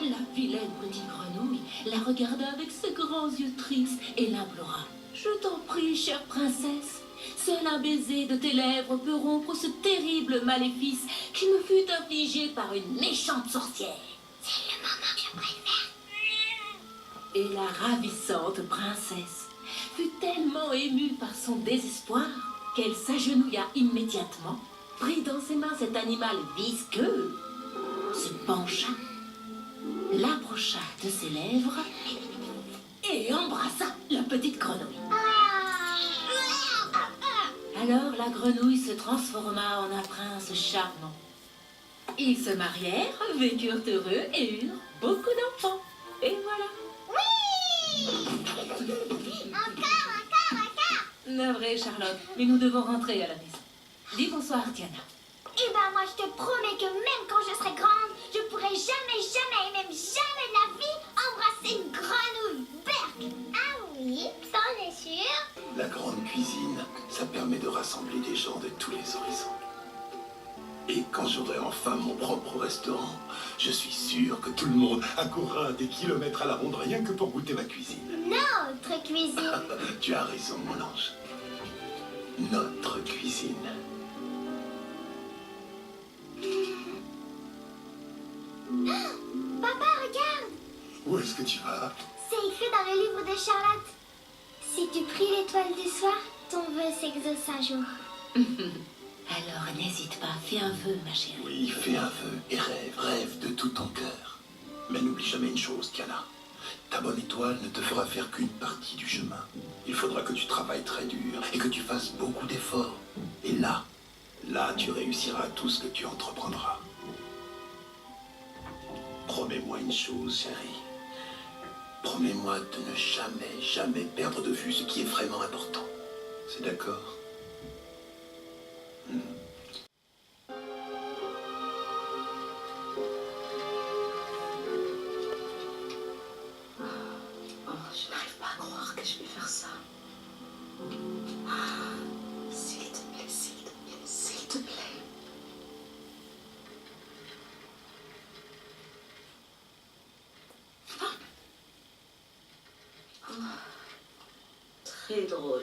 La vilaine petite grenouille la regarda avec ses grands yeux tristes et l'implora. Je t'en prie, chère princesse, seul un baiser de tes lèvres peut rompre ce terrible maléfice qui me fut infligé par une méchante sorcière. C'est le moment que je préfère. Et la ravissante princesse fut tellement émue par son désespoir qu'elle s'agenouilla immédiatement, prit dans ses mains cet animal visqueux, se pencha, l'approcha de ses lèvres et embrassa la petite grenouille. Alors la grenouille se transforma en un prince charmant. Ils se marièrent, vécurent heureux et eurent beaucoup d'enfants. Et voilà. Oui! Encore! Navré, Charlotte, mais nous devons rentrer à la maison. Dis bonsoir, Diana. Eh ben moi je te promets que même quand je serai grande, je pourrai jamais et même jamais de la vie embrasser une grenouille. Berk! Ah oui, ça on est sûr. La grande cuisine, ça permet de rassembler des gens de tous les horizons. Et quand j'aurai enfin mon propre restaurant, je suis sûr que tout le monde accourra des kilomètres à la ronde rien que pour goûter ma cuisine. Notre cuisine. Tu as raison, mon ange. Notre cuisine. Papa, regarde! Où est-ce que tu vas? C'est écrit dans le livre de Charlotte. Si tu pries l'étoile du soir, ton vœu s'exauce un jour. Alors n'hésite pas, fais un vœu, ma chérie. Oui, fais un vœu et rêve de tout ton cœur. Mais n'oublie jamais une chose, Diana. Ta bonne étoile ne te fera faire qu'une partie du chemin. Il faudra que tu travailles très dur et que tu fasses beaucoup d'efforts. Et là, tu réussiras tout ce que tu entreprendras. Promets-moi une chose, chérie. Promets-moi de ne jamais perdre de vue ce qui est vraiment important. C'est d'accord? Je n'arrive pas à croire que je vais faire ça. S'il te plaît, s'il te plaît, s'il te plaît. Très drôle.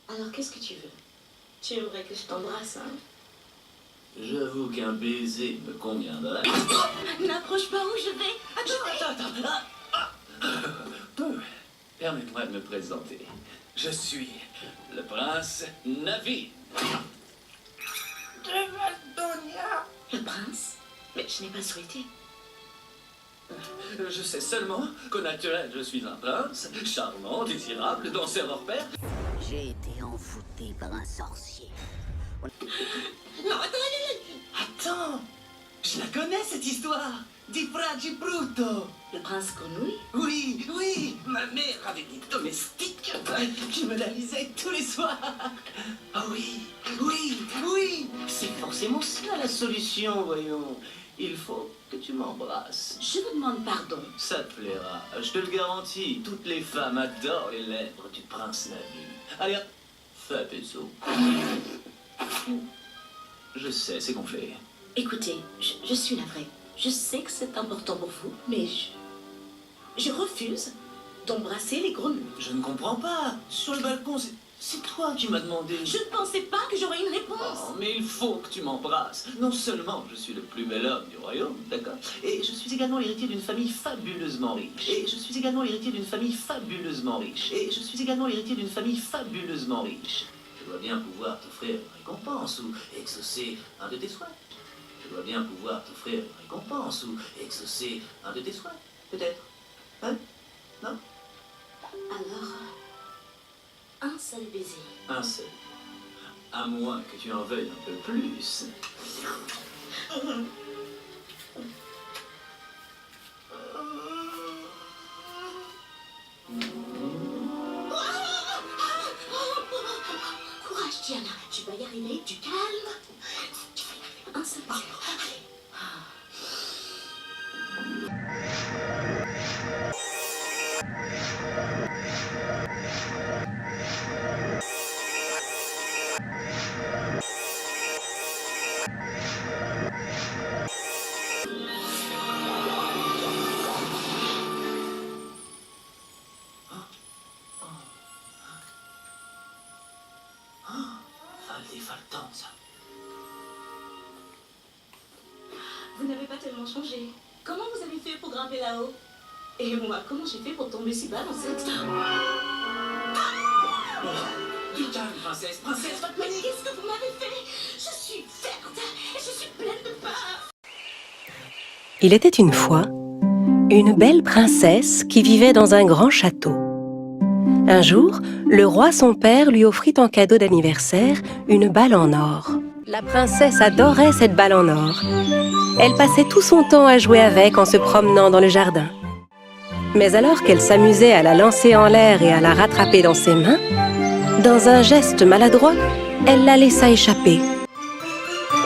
Alors, qu'est-ce que tu veux? Tu aimerais que je t'embrasse, hein? J'avoue qu'un baiser me conviendrait. N'approche pas où je vais. Attends. Permets-moi de me présenter. Je suis le prince Navi. Le prince? Mais je n'ai pas souhaité. Je sais seulement qu'au naturel, je suis un prince, charmant, désirable, danseur hors pair. J'ai été envoûté par un sorcier. Non, Attends, je la connais cette histoire. Di Fragi Brutto. le prince grenouille? Oui, ma mère avait des domestiques qui me la lisaient tous les soirs. Ah oui, c'est forcément ça la solution, voyons. Il faut que tu m'embrasses. Je vous demande pardon. Ça te plaira, je te le garantis. Toutes les femmes adorent les lèvres du prince Navi. Allez, hop, fais peso. Je sais, c'est gonflé. Écoutez, je suis navrée. Je sais que c'est important pour vous, mais je refuse d'embrasser les grenouilles. Je ne comprends pas. Sur le balcon, c'est toi qui m'as demandé. Je ne pensais pas que j'aurais une réponse. Oh, mais il faut que tu m'embrasses. Non seulement je suis le plus bel homme du royaume, d'accord, et je suis également l'héritier d'une famille fabuleusement riche. Et je suis également l'héritier d'une famille fabuleusement riche. Et je suis également l'héritier d'une famille fabuleusement riche. Je dois bien pouvoir t'offrir une récompense ou exaucer un de tes souhaits. Je dois bien pouvoir t'offrir une récompense ou exaucer un de tes souhaits. Peut-être. Hein? Non? Alors, un seul baiser. Un seul. À moins que tu en veuilles un peu plus. Courage, Diana. Tu vas y arriver. Du calme. Tu vas y arriver. Un seul baiser. Allez. défolletant, ça. Vous n'avez pas tellement changé. Comment vous avez fait pour grimper là-haut? Et moi, comment j'ai fait pour tomber si bas dans cette... Du calme, princesse, princesse, pas de Mais panique. qu'est-ce que vous m'avez fait? Je suis verte et je suis pleine de peur. Il était une fois une belle princesse qui vivait dans un grand château. Un jour, le roi son père lui offrit en cadeau d'anniversaire une balle en or. La princesse adorait cette balle en or. Elle passait tout son temps à jouer avec en se promenant dans le jardin. Mais alors qu'elle s'amusait à la lancer en l'air et à la rattraper dans ses mains, dans un geste maladroit, elle la laissa échapper.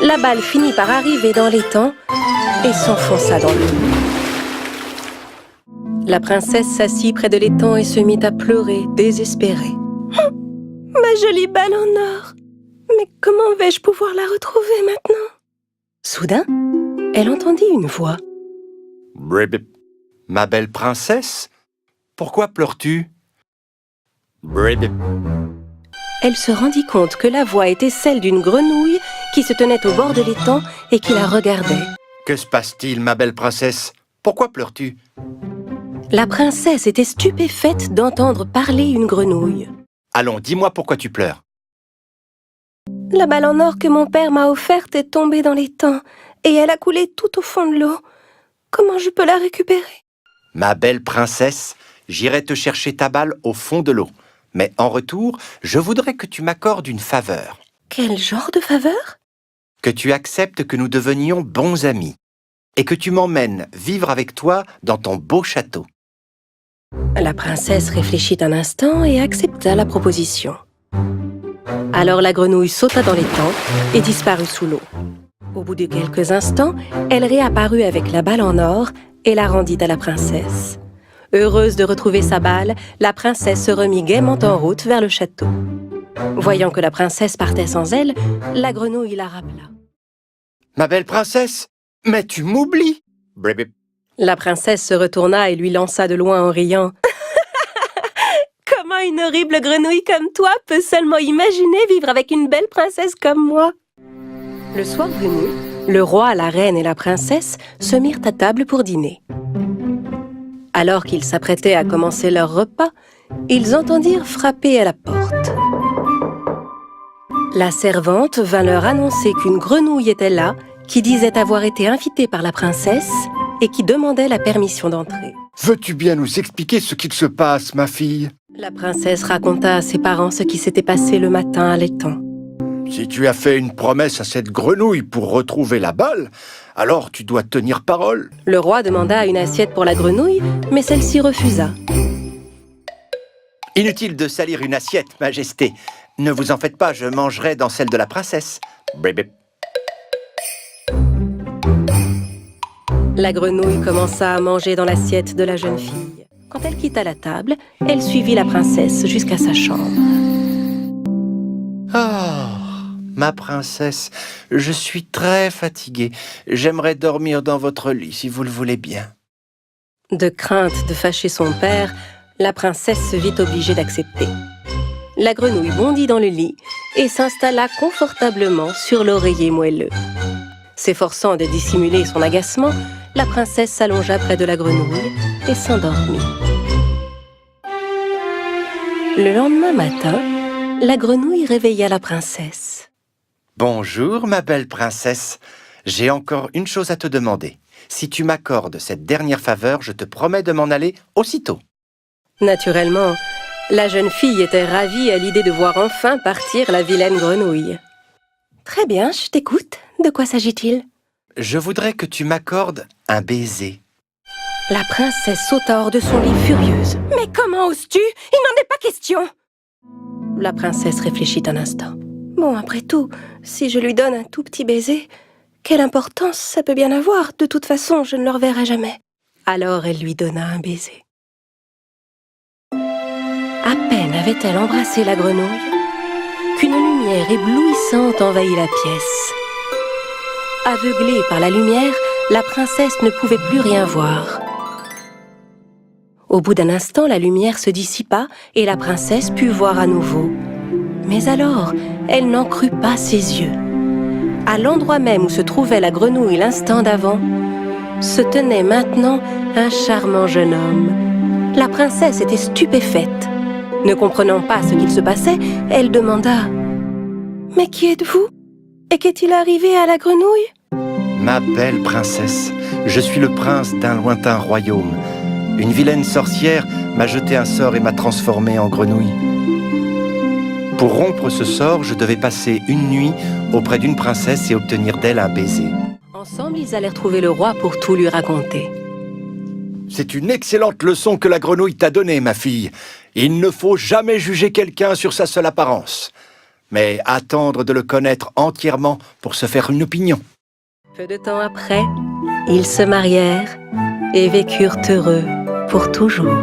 La balle finit par arriver dans l'étang et s'enfonça dans l'eau. La princesse s'assit près de l'étang et se mit à pleurer, désespérée. « Ma jolie balle en or! Mais comment vais-je pouvoir la retrouver maintenant ?» Soudain, elle entendit une voix. « Bribip, ma belle princesse, pourquoi pleures-tu ?»« Bribip. » Elle se rendit compte que la voix était celle d'une grenouille qui se tenait au bord de l'étang et qui la regardait. « Que se passe-t-il, ma belle princesse? Pourquoi pleures-tu » La princesse était stupéfaite d'entendre parler une grenouille. « Allons, dis-moi pourquoi tu pleures. » « La balle en or que mon père m'a offerte est tombée dans l'étang et elle a coulé tout au fond de l'eau. Comment je peux la récupérer ?»« Ma belle princesse, j'irai te chercher ta balle au fond de l'eau. Mais en retour, je voudrais que tu m'accordes une faveur. » « Quel genre de faveur ?»« Que tu acceptes que nous devenions bons amis et que tu m'emmènes vivre avec toi dans ton beau château. » La princesse réfléchit un instant et accepta la proposition. Alors la grenouille sauta dans l'étang et disparut sous l'eau. Au bout de quelques instants, elle réapparut avec la balle en or et la rendit à la princesse. Heureuse de retrouver sa balle, la princesse se remit gaiement en route vers le château. Voyant que la princesse partait sans elle, la grenouille la rappela. « Ma belle princesse, mais tu m'oublies !» La princesse se retourna et lui lança de loin en riant. « Comment une horrible grenouille comme toi peut seulement imaginer vivre avec une belle princesse comme moi ?» Le soir venu, le roi, la reine et la princesse se mirent à table pour dîner. Alors qu'ils s'apprêtaient à commencer leur repas, ils entendirent frapper à la porte. La servante vint leur annoncer qu'une grenouille était là, qui disait avoir été invitée par la princesse et qui demandait la permission d'entrer. « Veux-tu bien nous expliquer ce qu'il se passe, ma fille ?» La princesse raconta à ses parents ce qui s'était passé le matin à l'étang. « Si tu as fait une promesse à cette grenouille pour retrouver la balle, alors tu dois tenir parole. » Le roi demanda une assiette pour la grenouille, mais celle-ci refusa. « Inutile de salir une assiette, majesté. Ne vous en faites pas, je mangerai dans celle de la princesse. » La grenouille commença à manger dans l'assiette de la jeune fille. Quand elle quitta la table, elle suivit la princesse jusqu'à sa chambre. « Oh, ma princesse, je suis très fatiguée. J'aimerais dormir dans votre lit, si vous le voulez bien. » De crainte de fâcher son père, la princesse se vit obligée d'accepter. La grenouille bondit dans le lit et s'installa confortablement sur l'oreiller moelleux. S'efforçant de dissimuler son agacement, la princesse s'allongea près de la grenouille et s'endormit. Le lendemain matin, la grenouille réveilla la princesse. « Bonjour, ma belle princesse. J'ai encore une chose à te demander. Si tu m'accordes cette dernière faveur, je te promets de m'en aller aussitôt. » Naturellement, la jeune fille était ravie à l'idée de voir enfin partir la vilaine grenouille. « Très bien, je t'écoute. De quoi s'agit-il ?» « Je voudrais que tu m'accordes un baiser. » La princesse sauta hors de son lit furieuse. « Mais comment oses-tu? Il n'en est pas question !» La princesse réfléchit un instant. « Bon, après tout, si je lui donne un tout petit baiser, quelle importance ça peut bien avoir? De toute façon, je ne le reverrai jamais. » Alors elle lui donna un baiser. À peine avait-elle embrassé la grenouille qu'une lumière éblouissante envahit la pièce. Aveuglée par la lumière, la princesse ne pouvait plus rien voir. Au bout d'un instant, la lumière se dissipa et la princesse put voir à nouveau. Mais alors, elle n'en crut pas ses yeux. À l'endroit même où se trouvait la grenouille l'instant d'avant, se tenait maintenant un charmant jeune homme. La princesse était stupéfaite. Ne comprenant pas ce qu'il se passait, elle demanda « Mais qui êtes-vous? Et qu'est-il arrivé à la grenouille ?» Ma belle princesse, je suis le prince d'un lointain royaume. Une vilaine sorcière m'a jeté un sort et m'a transformé en grenouille. Pour rompre ce sort, je devais passer une nuit auprès d'une princesse et obtenir d'elle un baiser. Ensemble, ils allèrent trouver le roi pour tout lui raconter. C'est une excellente leçon que la grenouille t'a donnée, ma fille. Il ne faut jamais juger quelqu'un sur sa seule apparence, mais attendre de le connaître entièrement pour se faire une opinion. Peu de temps après, ils se marièrent et vécurent heureux pour toujours.